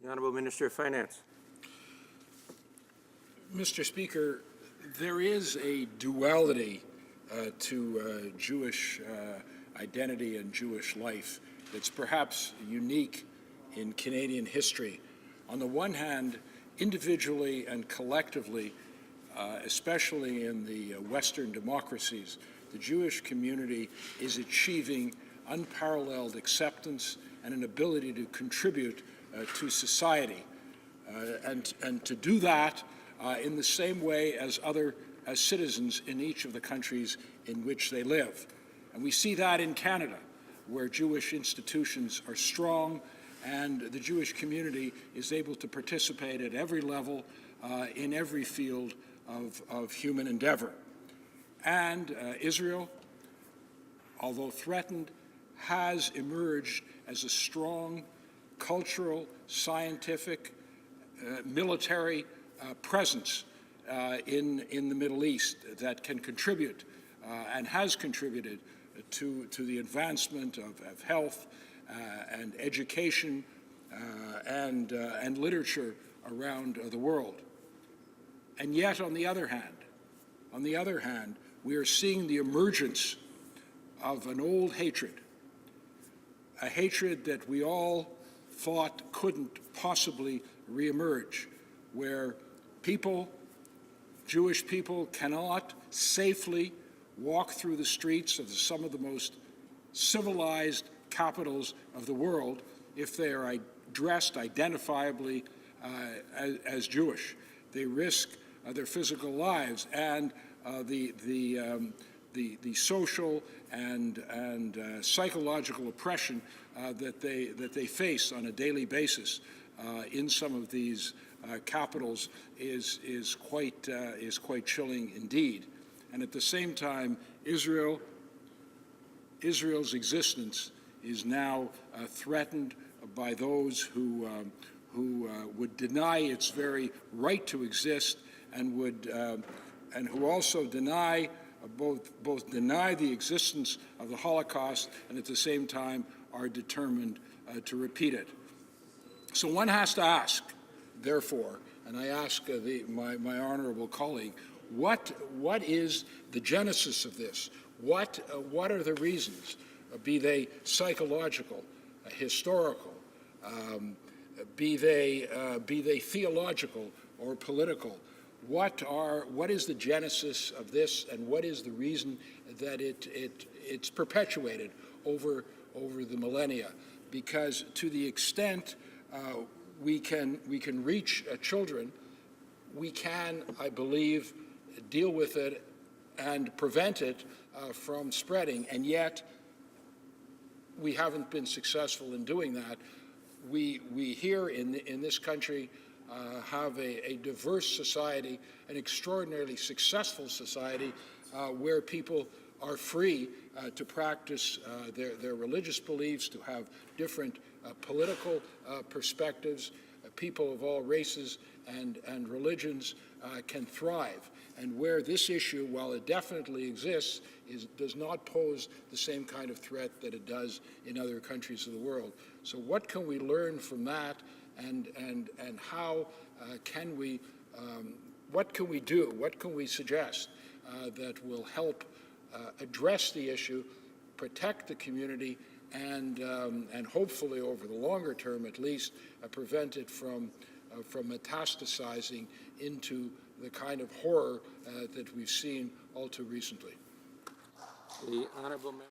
The Honourable Minister of Finance. Mr. Speaker, there is a duality to Jewish identity and Jewish life that's perhaps unique in Canadian history. On the one hand, individually and collectively, especially in the Western democracies, the Jewish community is achieving unparalleled acceptance and an ability to contribute to society, and to do that in the same way as citizens in each of the countries in which they live. And we see that in Canada, where Jewish institutions are strong and the Jewish community is able to participate at every level in every field of human endeavor. And Israel, although threatened, has emerged as a strong cultural, scientific, military presence in the Middle East that can contribute and has contributed to the advancement of health and education and literature around the world. And yet, on the other hand, we are seeing the emergence of an old hatred, a hatred that we all thought couldn't possibly reemerge, where Jewish people cannot safely walk through the streets of some of the most civilized capitals of the world if they are dressed identifiably as Jewish. They risk their physical lives and the social and psychological oppression that they face on a daily basis in some of these capitals is quite chilling indeed. And at the same time, Israel's existence is now threatened by those who would deny its very right to exist, and who also both deny the existence of the Holocaust and at the same time are determined to repeat it. So one has to ask, therefore, and I ask my honourable colleague, what is the genesis of this? What are the reasons, be they psychological, historical, be they theological or political? What is the genesis of this, and what is the reason that it's perpetuated over the millennia? Because to the extent we can reach children, we can, I believe, deal with it and prevent it from spreading, and yet we haven't been successful in doing that. We here in this country have a diverse society, an extraordinarily successful society, where people are free to practice their religious beliefs, to have different political perspectives. People of all races and religions can thrive. And where this issue, while it definitely exists, does not pose the same kind of threat that it does in other countries of the world. So what can we learn from that, and how can we, what can we do, what can we suggest that will help address the issue, protect the community, and hopefully over the longer term at least prevent it from metastasizing into the kind of horror that we've seen all too recently. The Honourable